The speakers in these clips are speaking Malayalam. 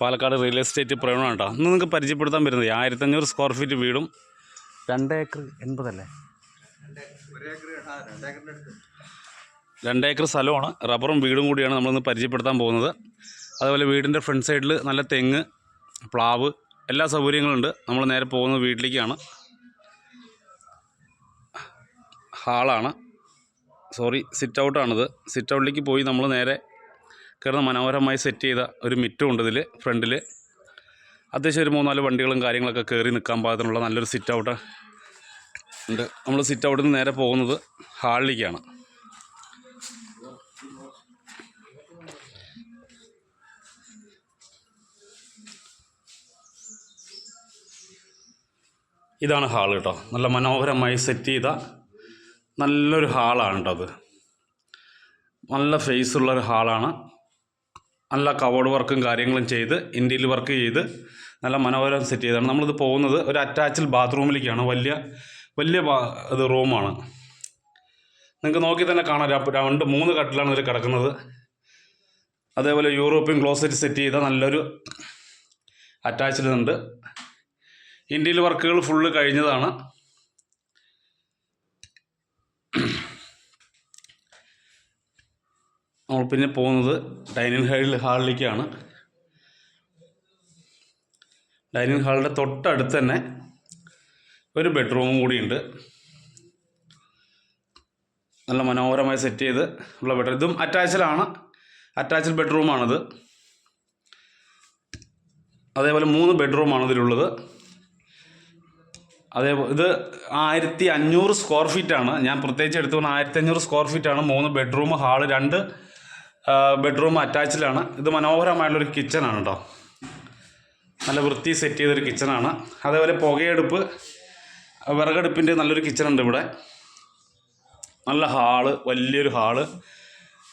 പാലക്കാട് റിയൽ എസ്റ്റേറ്റ് പ്രവണമാണ് കേട്ടോ. ഇന്ന് നിങ്ങൾക്ക് പരിചയപ്പെടുത്താൻ വരുന്നത് 1500 സ്ക്വയർ ഫീറ്റ് വീടും 2 ഏക്കർ 80 അല്ലേ 2 ഏക്കർ സ്ഥലമാണ്, റബ്ബറും വീടും കൂടിയാണ് നമ്മളിന്ന് പരിചയപ്പെടുത്താൻ പോകുന്നത്. അതുപോലെ വീടിൻ്റെ ഫ്രണ്ട് സൈഡിൽ നല്ല തെങ്ങ്, പ്ലാവ്, എല്ലാ സൗകര്യങ്ങളുണ്ട്. നമ്മൾ നേരെ പോകുന്നത് വീട്ടിലേക്കാണ്. ഹാളാണ്, സിറ്റ് ഔട്ടാണിത്. സിറ്റ് ഔട്ടിലേക്ക് പോയി നമ്മൾ നേരെ കയറുന്ന മനോഹരമായി സെറ്റ് ചെയ്ത ഒരു മിറ്റുണ്ട് ഇതിൽ ഫ്രണ്ടിൽ. അത്യാവശ്യം ഒരു 3-4 വണ്ടികളും കാര്യങ്ങളൊക്കെ കയറി നിൽക്കാൻ പാകത്തിനുള്ള നല്ലൊരു സിറ്റ് ഔട്ട് ഉണ്ട്. നമ്മൾ സിറ്റ് ഔട്ടിൽ നിന്ന് നേരെ പോകുന്നത് ഹാളിലേക്കാണ്. ഇതാണ് ഹാൾ കേട്ടോ. നല്ല മനോഹരമായി സെറ്റ് ചെയ്ത നല്ലൊരു ഹാളാണ് കേട്ടോ. അത് നല്ല ഫേസുള്ളൊരു ഹാളാണ്. നല്ല കവേർഡ് വർക്കും കാര്യങ്ങളും ചെയ്ത് ഇൻറ്റീരിയൽ വർക്ക് ചെയ്ത് നല്ല മനോഹരം സെറ്റ് ചെയ്താണ്. നമ്മളിത് പോകുന്നത് ഒരു അറ്റാച്ച്ഡ് ബാത്റൂമിലേക്കാണ്. വലിയ ഇത് റൂമാണ്. നിങ്ങൾക്ക് നോക്കി തന്നെ കാണാം, 2-3 കട്ടിലാണ് ഇതിൽ കിടക്കുന്നത്. അതേപോലെ യൂറോപ്യൻ ക്ലോസറ്റ് സെറ്റ് ചെയ്ത നല്ലൊരു അറ്റാച്ച്ഡ് ഉണ്ട്. ഇൻറ്റീരിയൽ വർക്കുകൾ ഫുള്ള് കഴിഞ്ഞതാണ്. നമ്മൾ പിന്നെ പോകുന്നത് ഡൈനിങ് ഹാളിലേക്കാണ്. ഡൈനിങ് ഹാളിൻ്റെ തൊട്ടടുത്ത് തന്നെ ഒരു ബെഡ്റൂമും കൂടിയുണ്ട്. നല്ല മനോഹരമായി സെറ്റ് ചെയ്ത് ഉള്ള ബെഡ്റൂം. ഇതും അറ്റാച്ച്ഡ് ബെഡ്റൂമാണിത്. അതേപോലെ 3 ബെഡ്റൂമാണ് ഇതിലുള്ളത്. അതേപോലെ ഇത് 1500 സ്ക്വയർ ഫീറ്റാണ്. ഞാൻ പ്രത്യേകിച്ച് എടുത്തു പറഞ്ഞാൽ 1500 സ്ക്വയർ ഫീറ്റാണ്. 3 ബെഡ്റൂം, ഹാള്, 2 ബെഡ്റൂം അറ്റാച്ച്ഡിലാണ്. ഇത് മനോഹരമായിട്ടുള്ളൊരു കിച്ചണാണ് കേട്ടോ. നല്ല വൃത്തി സെറ്റ് ചെയ്തൊരു കിച്ചണാണ്. അതേപോലെ പുകയെടുപ്പ്, വിറകടുപ്പിൻ്റെ നല്ലൊരു കിച്ചണുണ്ട് ഇവിടെ. നല്ല ഹാള്, വലിയൊരു ഹാള്.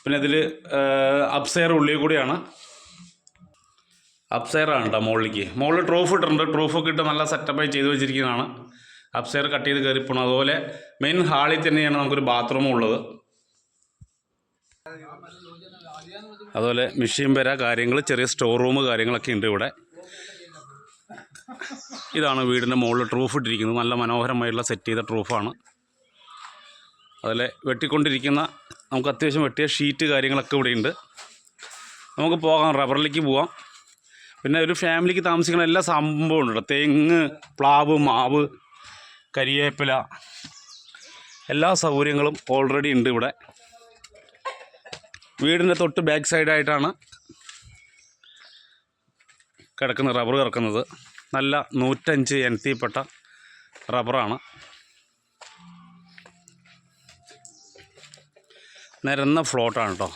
പിന്നെ ഇതിൽ അപ്സെയർ ഉള്ളിൽ കൂടിയാണ്. അപ്സെയറാണ് കേട്ടോ മുകളിലേക്ക്. മുകളിൽ ട്രൂഫ് ഇട്ടിട്ടുണ്ട്. ട്രൂഫൊക്കെ ഇട്ട് നല്ല സെറ്റപ്പായി ചെയ്ത് വെച്ചിരിക്കുന്നതാണ്. അപ്സെയർ കട്ട് ചെയ്ത് കയറിപ്പോണം. അതുപോലെ മെയിൻ ഹാളിൽ തന്നെയാണ് നമുക്കൊരു ബാത്റൂമും ഉള്ളത്. അതുപോലെ മെഷീൻ പെര കാര്യങ്ങൾ, ചെറിയ സ്റ്റോർ റൂം കാര്യങ്ങളൊക്കെ ഉണ്ട് ഇവിടെ. ഇതാണ് വീടിൻ്റെ മുകളിൽ ട്രൂഫ് ഇട്ടിരിക്കുന്നത്. നല്ല മനോഹരമായിട്ടുള്ള സെറ്റ് ചെയ്ത ട്രൂഫാണ്. അതുപോലെ വെട്ടിക്കൊണ്ടിരിക്കുന്ന നമുക്ക് അത്യാവശ്യം വെട്ടിയ ഷീറ്റ് കാര്യങ്ങളൊക്കെ ഇവിടെ ഉണ്ട്. നമുക്ക് പോകാം, റബ്ബറിലേക്ക് പോകാം. പിന്നെ ഒരു ഫാമിലിക്ക് താമസിക്കുന്ന എല്ലാ സംഭവവും ഉണ്ട്. തെങ്ങ്, പ്ലാവ്, മാവ്, കരിവേപ്പില, എല്ലാ സൗകര്യങ്ങളും ഓൾറെഡി ഉണ്ട് ഇവിടെ. വീടിൻ്റെ തൊട്ട് ബാക്ക് സൈഡായിട്ടാണ് റബ്ബർ കിടക്കുന്നത്. നല്ല 105 NT പെട്ട റബ്ബറാണ്. നിരന്ന ഫ്ലോട്ടാണ് കേട്ടോ.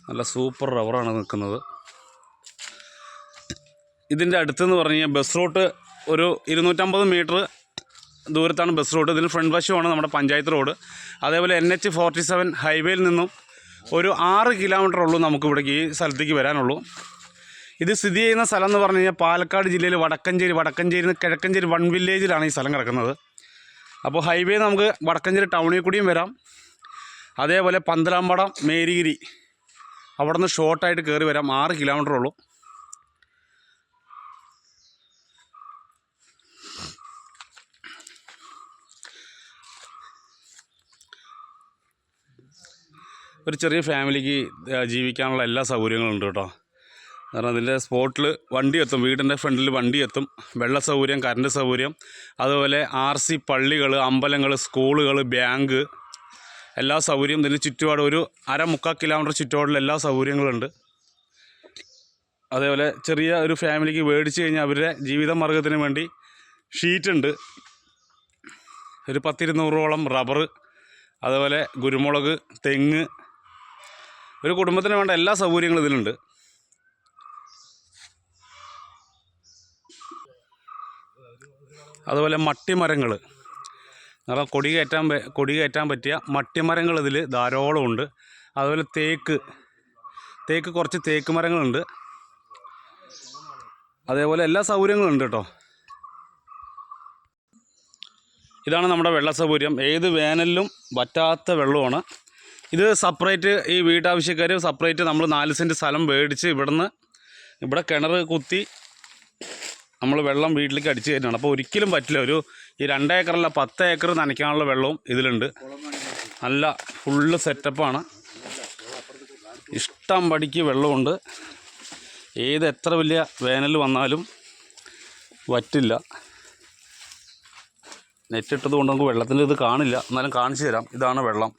നല്ല സൂപ്പർ റബ്ബറാണ് നിൽക്കുന്നത്. ഇതിൻ്റെ അടുത്തെന്ന് പറഞ്ഞു കഴിഞ്ഞാൽ ബസ് റൂട്ട് ഒരു 250 മീറ്റർ ദൂരത്താണ് ബസ് റൂട്ട്. ഇതിന് ഫ്രണ്ട് വശമാണ് നമ്മുടെ പഞ്ചായത്ത് റോഡ്. അതേപോലെ NH47 ഹൈവേയിൽ നിന്നും ഒരു 6 കിലോമീറ്റർ ഉള്ളൂ നമുക്ക് ഇവിടേക്ക്, ഈ സ്ഥലത്തേക്ക് വരാനുള്ളൂ. ഇത് സ്ഥിതി ചെയ്യുന്ന സ്ഥലം എന്ന് പറഞ്ഞു കഴിഞ്ഞാൽ പാലക്കാട് ജില്ലയിൽ വടക്കഞ്ചേരി കിഴക്കഞ്ചേരി 1 വില്ലേജിലാണ് ഈ സ്ഥലം കിടക്കുന്നത്. അപ്പോൾ ഹൈവേ നമുക്ക് വടക്കഞ്ചേരി ടൗണിൽ കൂടിയും വരാം. അതേപോലെ പന്തലാമ്പടം, മേരിഗിരി അവിടെ നിന്ന് ഷോർട്ടായിട്ട് കയറി വരാം. 6 കിലോമീറ്റർ ഉള്ളൂ. ഒരു ചെറിയ ഫാമിലിക്ക് ജീവിക്കാനുള്ള എല്ലാ സൗകര്യങ്ങളും ഉണ്ട് കേട്ടോ. കാരണം അതിൻ്റെ സ്പോട്ടിൽ വണ്ടി എത്തും. വീടിൻ്റെ ഫ്രണ്ടിൽ വണ്ടി എത്തും. വെള്ള സൗകര്യം, കറണ്ട് സൗകര്യം, അതുപോലെ RC, പള്ളികൾ, അമ്പലങ്ങൾ, സ്കൂളുകൾ, ബാങ്ക്, എല്ലാ സൗകര്യം. ഇതിന് ചുറ്റുപാട് ഒരു 1/4 കിലോമീറ്റർ ചുറ്റുപാടിൽ എല്ലാ സൗകര്യങ്ങളുണ്ട്. അതേപോലെ ചെറിയ ഒരു ഫാമിലിക്ക് മേടിച്ച് കഴിഞ്ഞാൽ അവരുടെ ജീവിത മാർഗ്ഗത്തിന് വേണ്ടി ഷീറ്റുണ്ട്. ഒരു 10-200ഓളം റബ്ബർ, അതുപോലെ കുരുമുളക്, തെങ്ങ്, ഒരു കുടുംബത്തിന് വേണ്ട എല്ലാ സൗകര്യങ്ങളും ഇതിലുണ്ട്. അതുപോലെ മട്ടിമരങ്ങൾ, കാരണം കൊടി കയറ്റാൻ പറ്റിയ മട്ടിമരങ്ങൾ ഇതിൽ ധാരാളമുണ്ട്. അതുപോലെ തേക്ക് കുറച്ച് തേക്ക് മരങ്ങളുണ്ട്. അതേപോലെ എല്ലാ സൗകര്യങ്ങളും ഉണ്ട് കേട്ടോ. ഇതാണ് നമ്മുടെ വെള്ള സൗകര്യം. ഏത് വേനലിലും വറ്റാത്ത വെള്ളമാണ്. ഇത് സെപ്പറേറ്റ് ഈ വീട്ടാവശ്യക്കാർ സെപ്പറേറ്റ് നമ്മൾ 4 സെൻറ്റ് സ്ഥലം മേടിച്ച് ഇവിടെ കിണർ കുത്തി നമ്മൾ വെള്ളം വീട്ടിലേക്ക് അടിച്ച് കയറ്റുകയാണ്. അപ്പോൾ ഒരിക്കലും പറ്റില്ല. ഈ 2 ഏക്കറല്ല 10 ഏക്കർ നനയ്ക്കാനുള്ള വെള്ളവും ഇതിലുണ്ട്. നല്ല ഫുള്ള് സെറ്റപ്പാണ്. ഇഷ്ടം പടിക്ക് വെള്ളമുണ്ട്. എത്ര വലിയ വേനൽ വന്നാലും വറ്റില്ല. നെറ്റിട്ടത് കൊണ്ട് നമുക്ക് വെള്ളത്തിൻ്റെ ഇത് കാണില്ല, എന്നാലും കാണിച്ചു തരാം. ഇതാണ് വെള്ളം.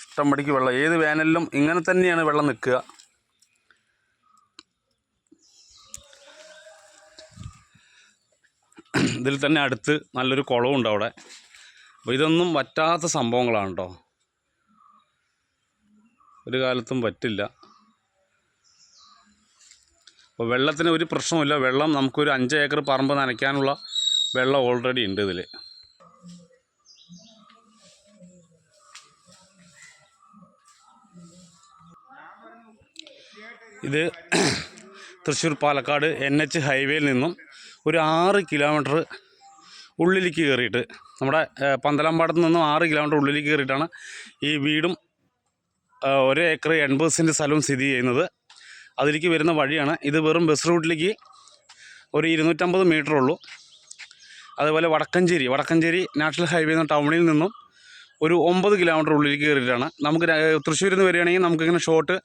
ഇഷ്ടം പടിക്ക് വെള്ളം. ഏത് വേനലിലും ഇങ്ങനെ തന്നെയാണ് വെള്ളം നിൽക്കുക. ഇതിൽ തന്നെ അടുത്ത് നല്ലൊരു കുളമുണ്ട് അവിടെ. അപ്പോൾ ഇതൊന്നും വറ്റാത്ത സംഭവങ്ങളാണ് കേട്ടോ. ഒരു കാലത്തും പറ്റില്ല. അപ്പോൾ വെള്ളത്തിന് ഒരു പ്രശ്നമില്ല. വെള്ളം നമുക്കൊരു 5 ഏക്കർ പറമ്പ് നനയ്ക്കാനുള്ള വെള്ളം ഓൾറെഡി ഉണ്ട് ഇതിൽ. ഇത് തൃശ്ശൂർ പാലക്കാട് NH ഹൈവേയിൽ നിന്നും ഒരു 6 കിലോമീറ്റർ ഉള്ളിലേക്ക് കയറിയിട്ട്, നമ്മുടെ പന്തലാംപാടത്ത് നിന്നും 6 കിലോമീറ്റർ ഉള്ളിലേക്ക് കയറിയിട്ടാണ് ഈ വീടും 1 ഏക്കർ 80 സെൻറ്റ് സ്ഥലവും സ്ഥിതി ചെയ്യുന്നത്. അതിലേക്ക് വരുന്ന വഴിയാണ് ഇത്. വെറും ബസ് റൂട്ടിലേക്ക് ഒരു 250 മീറ്റർ ഉള്ളൂ. അതുപോലെ വടക്കഞ്ചേരി നാഷണൽ ഹൈവേ എന്ന ടൗണിൽ നിന്നും ഒരു 9 കിലോമീറ്റർ ഉള്ളിലേക്ക് കയറിയിട്ടാണ്. നമുക്ക് തൃശ്ശൂരിൽ നിന്ന് വരികയാണെങ്കിൽ നമുക്കിങ്ങനെ ഷോർട്ട്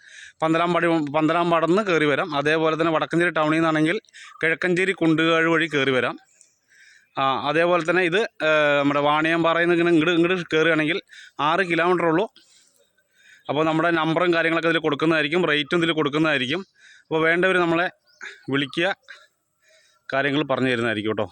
പന്തലാംപാടം നിന്ന് കയറി വരാം. അതേപോലെ തന്നെ വടക്കഞ്ചേരി ടൗണിൽ നിന്നാണെങ്കിൽ കിഴക്കഞ്ചേരി കുണ്ടുകാട് വഴി കയറി വരാം. അതേപോലെ തന്നെ ഇത് നമ്മുടെ വാണിയമ്പാറയിൽ നിന്ന് ഇങ്ങോട്ട് കയറുകയാണെങ്കിൽ 6 കിലോമീറ്റർ ഉള്ളൂ. അപ്പോൾ നമ്മുടെ നമ്പറും കാര്യങ്ങളൊക്കെ ഇതിൽ കൊടുക്കുന്നതായിരിക്കും, റേറ്റും ഇതിൽ കൊടുക്കുന്നതായിരിക്കും. അപ്പോൾ വേണ്ടവർ നമ്മളെ വിളിക്കുക, കാര്യങ്ങൾ പറഞ്ഞു തരുന്നതായിരിക്കും കേട്ടോ.